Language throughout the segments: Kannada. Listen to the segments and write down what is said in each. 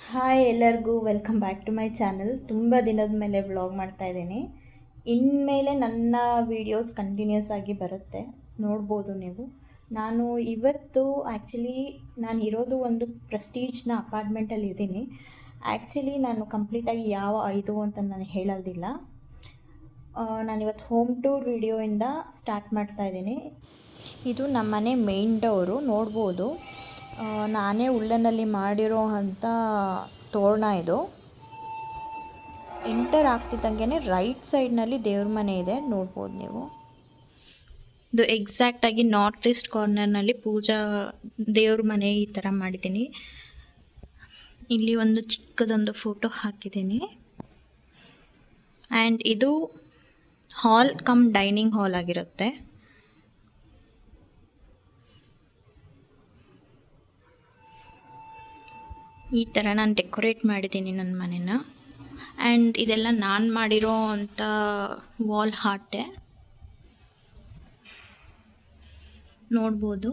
ಹಾಯ್ ಎಲ್ಲರಿಗೂ welcome back to my channel. ತುಂಬ ದಿನದ ಮೇಲೆ ವ್ಲಾಗ್ ಮಾಡ್ತಾ ಇದ್ದೀನಿ. ಇನ್ಮೇಲೆ ನನ್ನ ವೀಡಿಯೋಸ್ ಕಂಟಿನ್ಯೂಸ್ ಆಗಿ ಬರುತ್ತೆ, ನೋಡ್ಬೋದು ನೀವು. ನಾನು ಇವತ್ತು ಆ್ಯಕ್ಚುಲಿ ನಾನು ಇರೋದು ಒಂದು ಪ್ರೆಸ್ಟೀಜ್ನ ಅಪಾರ್ಟ್ಮೆಂಟಲ್ಲಿ ಇದ್ದೀನಿ. ಆ್ಯಕ್ಚುಲಿ ನಾನು ಕಂಪ್ಲೀಟಾಗಿ ಯಾವ ಇದು ಅಂತ ನಾನು ಹೇಳೋದಿಲ್ಲ. ನಾನಿವತ್ತು ಹೋಮ್ ಟೂರ್ ವಿಡಿಯೋಯಿಂದ ಸ್ಟಾರ್ಟ್ ಮಾಡ್ತಾ ಇದ್ದೀನಿ. ಇದು ನಮ್ಮನೆ ಮೇನ್ ಡೋರು, ನೋಡ್ಬೋದು. ನಾನೇ ಉಲ್ಲನ್ನಲ್ಲಿ ಮಾಡಿರೋ ಅಂಥ ತೋರಣ ಇದು. ಎಂಟರ್ ಆಗ್ತಿದ್ದಂಗೆ ರೈಟ್ ಸೈಡ್ನಲ್ಲಿ ದೇವ್ರ ಮನೆ ಇದೆ, ನೋಡ್ಬೋದು ನೀವು. ಇದು ಎಕ್ಸಾಕ್ಟಾಗಿ ನಾರ್ತ್ ಈಸ್ಟ್ ಕಾರ್ನರ್ನಲ್ಲಿ ಪೂಜಾ ದೇವ್ರ ಮನೆ ಈ ಥರ ಮಾಡಿದ್ದೀನಿ. ಇಲ್ಲಿ ಒಂದು ಚಿಕ್ಕದೊಂದು ಫೋಟೋ ಹಾಕಿದ್ದೀನಿ. ಆ್ಯಂಡ್ ಇದು ಹಾಲ್ ಕಮ್ ಡೈನಿಂಗ್ ಹಾಲ್ ಆಗಿರುತ್ತೆ. ಈ ಥರ ನಾನು ಡೆಕೋರೇಟ್ ಮಾಡಿದ್ದೀನಿ ನನ್ನ ಮನೇನ. ಆ್ಯಂಡ್ ಇದೆಲ್ಲ ನಾನು ಮಾಡಿರೋ ಅಂಥ ವಾಲ್ ಹಾರ್ಟೆ, ನೋಡ್ಬೋದು.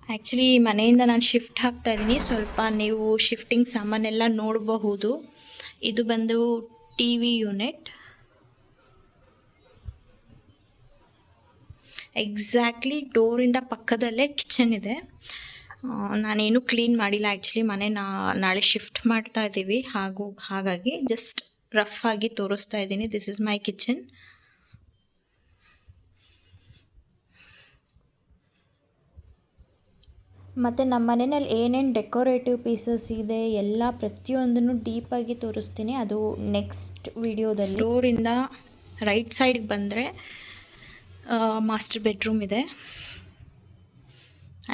ಆ್ಯಕ್ಚುಲಿ ಮನೆಯಿಂದ ನಾನು ಶಿಫ್ಟ್ ಆಗ್ತಾ ಇದ್ದೀನಿ. ಸ್ವಲ್ಪ ನೀವು ಶಿಫ್ಟಿಂಗ್ ಸಾಮಾನೆಲ್ಲ ನೋಡಬಹುದು. ಇದು ಬಂದು ಟಿ ವಿ ಯೂನಿಟ್. ಎಕ್ಸಾಕ್ಟ್ಲಿ ಡೋರಿಂದ ಪಕ್ಕದಲ್ಲೇ ಕಿಚನ್ ಇದೆ. ನಾನೇನು ಕ್ಲೀನ್ ಮಾಡಿಲ್ಲ ಆ್ಯಕ್ಚುಲಿ, ಮನೆ ನಾಳೆ ಶಿಫ್ಟ್ ಮಾಡ್ತಾ ಇದ್ದೀವಿ. ಹಾಗಾಗಿ ಜಸ್ಟ್ ರಫ್ ಆಗಿ ತೋರಿಸ್ತಾ ಇದ್ದೀನಿ. This is my kitchen. ಮತ್ತು ನಮ್ಮ ಮನೆಯಲ್ಲಿ ಏನೇನು ಡೆಕೋರೇಟಿವ್ ಪೀಸಸ್ ಇದೆ ಎಲ್ಲ ಪ್ರತಿಯೊಂದನ್ನು ಡೀಪಾಗಿ ತೋರಿಸ್ತೀನಿ, ಅದು ನೆಕ್ಸ್ಟ್ ವಿಡಿಯೋದಲ್ಲಿ. ಡೋರಿಂದ ರೈಟ್ ಸೈಡ್ಗೆ ಬಂದರೆ ಮಾಸ್ಟರ್ ಬೆಡ್ರೂಮ್ ಇದೆ.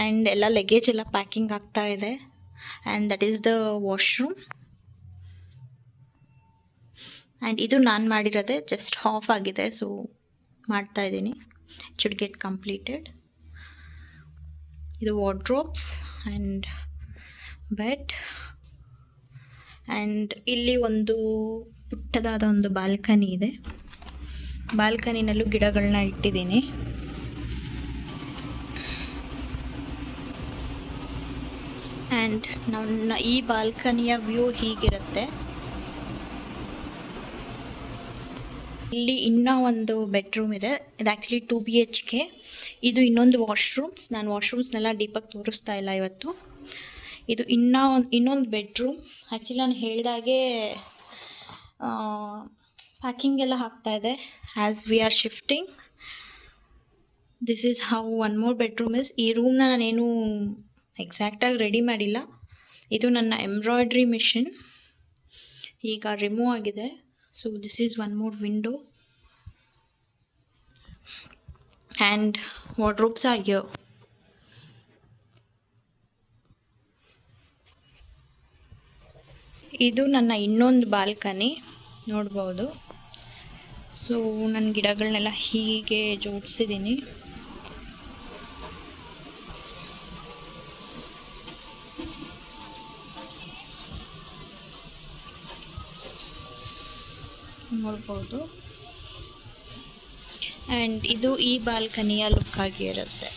ಆ್ಯಂಡ್ ಎಲ್ಲ ಲಗೇಜ್ ಎಲ್ಲ ಪ್ಯಾಕಿಂಗ್ ಆಗ್ತಾ ಇದೆ. And that is the washroom. And ಇದು ನಾನು ಮಾಡಿರೋದೆ, ಜಸ್ಟ್ ಹಾಫ್ ಆಗಿದೆ, ಸೊ ಮಾಡ್ತಾ ಇದ್ದೀನಿ. It should get completed. ಇದು ವಾರ್ಡ್ರೋಬ್ಸ್ ಆ್ಯಂಡ್ ಬೆಡ್. ಆ್ಯಂಡ್ ಇಲ್ಲಿ ಒಂದು ಪುಟ್ಟದಾದ ಒಂದು ಬಾಲ್ಕನಿ ಇದೆ. ಬಾಲ್ಕನಿನಲ್ಲೂ ಗಿಡಗಳನ್ನ ಇಟ್ಟಿದ್ದೀನಿ. ಆ್ಯಂಡ್ ನನ್ನ ಈ ಬಾಲ್ಕನಿಯ ವ್ಯೂ ಹೀಗಿರುತ್ತೆ. ಇಲ್ಲಿ ಇನ್ನೂ ಒಂದು ಬೆಡ್ರೂಮ್ ಇದೆ. ಇದು ಆ್ಯಕ್ಚುಲಿ 2 BHK. ಇದು ಇನ್ನೊಂದು ವಾಶ್ರೂಮ್ಸ್. ನಾನು ವಾಶ್ರೂಮ್ಸ್ನೆಲ್ಲ ಡೀಪಾಗಿ ತೋರಿಸ್ತಾ ಇಲ್ಲ ಇವತ್ತು. ಇದು ಇನ್ನೊಂದು ಬೆಡ್ರೂಮ್. ಆ್ಯಕ್ಚುಲಿ ನಾನು ಹೇಳಿದಾಗೆ ಪ್ಯಾಕಿಂಗ್ ಎಲ್ಲ ಆಗ್ತಾ ಇದೆ as we are shifting. This is how one more bedroom is. ಈ ರೂಮ್ನ ನಾನೇನು ಎಕ್ಸಾಕ್ಟಾಗಿ ರೆಡಿ ಮಾಡಿಲ್ಲ. ಇದು ನನ್ನ ಎಂಬ್ರಾಯ್ಡ್ರಿ ಮಿಷಿನ್ ಈಗ ರಿಮೂವ್ ಆಗಿದೆ. So this is one more window and wardrobes are here. ಇದು ನನ್ನ ಇನ್ನೊಂದು ಬಾಲ್ಕನಿ, ನೋಡ್ಬೋದು. ಸೊ ನನ್ನ ಗಿಡಗಳನ್ನೆಲ್ಲ ಹೀಗೆ ಜೋಡಿಸಿದ್ದೀನಿ. ನೋಡ್ಬೋದು. ಆ್ಯಂಡ್ ಇದು ಈ ಬಾಲ್ಕನಿಯ ಲುಕ್ ಆಗಿ ಇರುತ್ತೆ.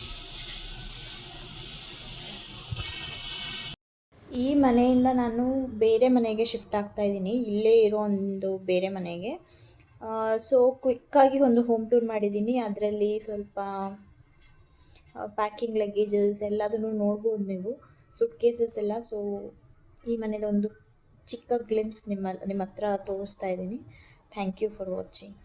ಈ ಮನೆಯಿಂದ ನಾನು ಬೇರೆ ಮನೆಗೆ ಶಿಫ್ಟ್ ಆಗ್ತಾ ಇದ್ದೀನಿ, ಇಲ್ಲೇ ಇರೋ ಒಂದು ಬೇರೆ ಮನೆಗೆ. ಸೊ ಕ್ವಿಕ್ಕಾಗಿ ಒಂದು ಹೋಮ್ ಟೂರ್ ಮಾಡಿದ್ದೀನಿ. ಅದರಲ್ಲಿ ಸ್ವಲ್ಪ ಪ್ಯಾಕಿಂಗ್ ಲಗೇಜಸ್ ಎಲ್ಲದನ್ನು ನೋಡ್ಬೋದು ನೀವು, ಸೂಟ್ ಕೇಸಸ್ ಎಲ್ಲ. ಸೊ ಈ ಮನೆದ ಒಂದು ಚಿಕ್ಕ ಗ್ಲಿಮ್ಸ್ ನಿಮ್ಮ ಹತ್ರ ತೋರಿಸ್ತಾ ಇದ್ದೀನಿ. Thank you for watching.